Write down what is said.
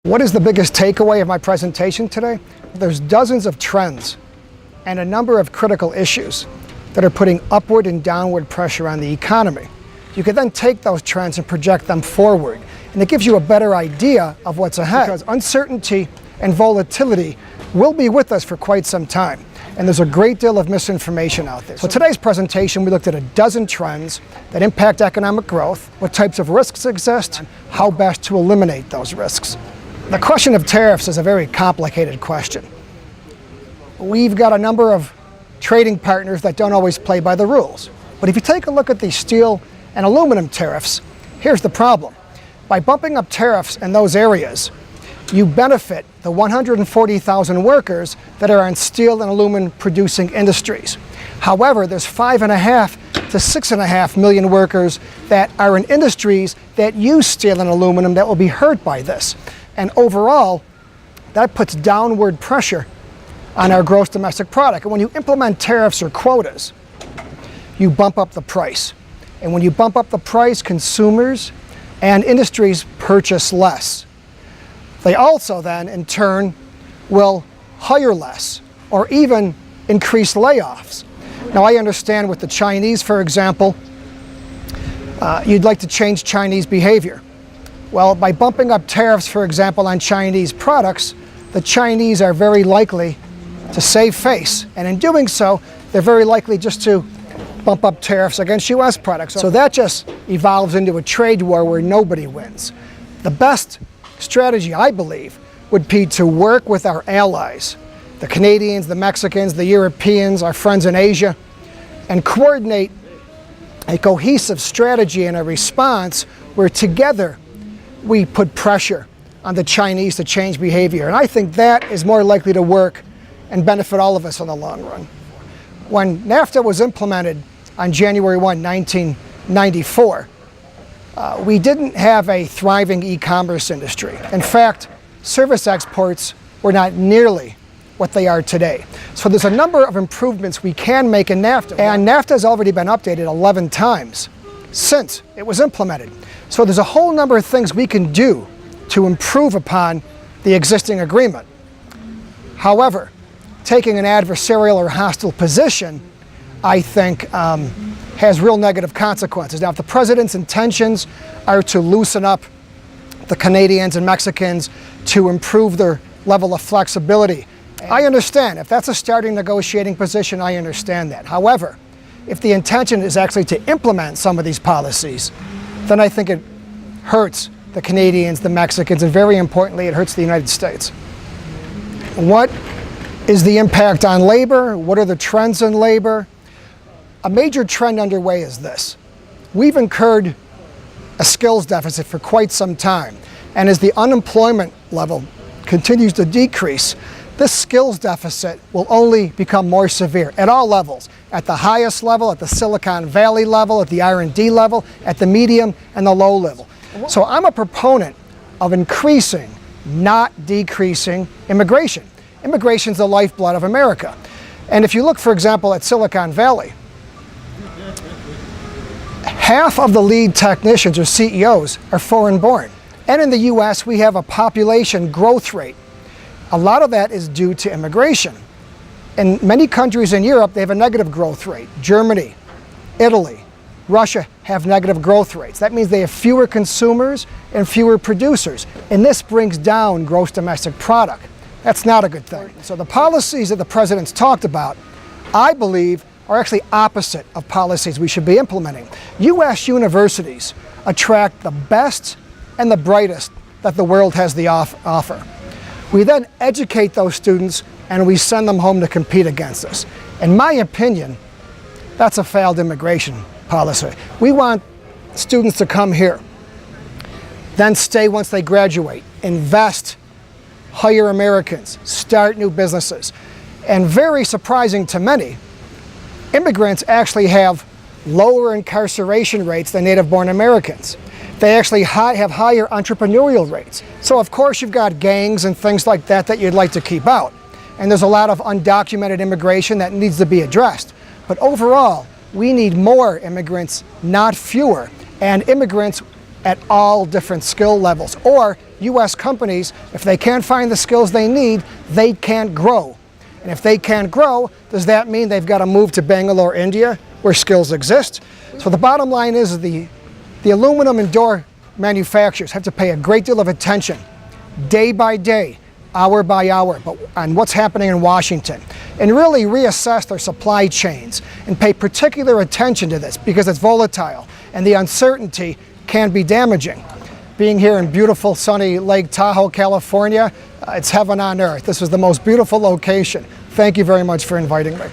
What is the biggest takeaway of my presentation today? There's dozens of trends and a number of critical issues that are putting upward and downward pressure on the economy. You can then take those trends and project them forward, and it gives you a better idea of what's ahead. Because uncertainty and volatility will be with us for quite some time, and there's a great deal of misinformation out there. So today's presentation, we looked at a dozen trends that impact economic growth, what types of risks exist, how best to eliminate those risks. The question of tariffs is a very complicated question. We've got a number of trading partners that don't always play by the rules. But if you take a look at the steel and aluminum tariffs, here's the problem. By bumping up tariffs in those areas, you benefit the 140,000 workers that are in steel and aluminum producing industries. However, there's 5.5 to 6.5 million workers that are in industries that use steel and aluminum that will be hurt by this. And overall, that puts downward pressure on our gross domestic product. And when you implement tariffs or quotas, you bump up the price. And when you bump up the price, consumers and industries purchase less. They also then, in turn, will hire less or even increase layoffs. Now, I understand with the Chinese, for example, you'd like to change Chinese behavior. Well, by bumping up tariffs, for example, on Chinese products, the Chinese are very likely to save face. And in doing so, they're very likely just to bump up tariffs against US products. So that just evolves into a trade war where nobody wins. The best strategy, I believe, would be to work with our allies, the Canadians, the Mexicans, the Europeans, our friends in Asia, and coordinate a cohesive strategy and a response where together we put pressure on the Chinese to change behavior. And I think that is more likely to work and benefit all of us in the long run. When NAFTA was implemented on January 1, 1994, we didn't have a thriving e-commerce industry. In fact, service exports were not nearly what they are today. So there's a number of improvements we can make in NAFTA. And NAFTA has already been updated 11 times since it was implemented. So there's a whole number of things we can do to improve upon the existing agreement. However, taking an adversarial or hostile position, I think, has real negative consequences. Now, if the president's intentions are to loosen up the Canadians and Mexicans to improve their level of flexibility, I understand. If that's a starting negotiating position, I understand that. However, if the intention is actually to implement some of these policies, then I think it hurts the Canadians, the Mexicans, and very importantly, it hurts the United States. What is the impact on labor? What are the trends in labor? A major trend underway is this. We've incurred a skills deficit for quite some time, and as the unemployment level continues to decrease, this skills deficit will only become more severe at all levels, at the highest level, at the Silicon Valley level, at the R&D level, at the medium and the low level. So I'm a proponent of increasing, not decreasing immigration. Immigration is the lifeblood of America. And if you look, for example, at Silicon Valley, half of the lead technicians or CEOs are foreign-born. And in the US, we have a population growth rate. A lot of that is due to immigration. In many countries in Europe, they have a negative growth rate. Germany, Italy, Russia have negative growth rates. That means they have fewer consumers and fewer producers. And this brings down gross domestic product. That's not a good thing. So the policies that the president's talked about, I believe, are actually opposite of policies we should be implementing. US universities attract the best and the brightest that the world has to offer. We then educate those students and we send them home to compete against us. In my opinion, that's a failed immigration policy. We want students to come here, then stay once they graduate, invest, hire Americans, start new businesses. And very surprising to many, immigrants actually have lower incarceration rates than native-born Americans. They actually have higher entrepreneurial rates. So of course you've got gangs and things like that that you'd like to keep out. And there's a lot of undocumented immigration that needs to be addressed. But overall, we need more immigrants, not fewer. And immigrants at all different skill levels. Or U.S. companies, if they can't find the skills they need, they can't grow. And if they can't grow, does that mean they've got to move to Bangalore, India, where skills exist? So the bottom line is the aluminum and door manufacturers have to pay a great deal of attention, day by day, hour by hour, on what's happening in Washington, and really reassess their supply chains and pay particular attention to this because it's volatile and the uncertainty can be damaging. Being here in beautiful sunny Lake Tahoe, California, it's heaven on earth. This was the most beautiful location. Thank you very much for inviting me.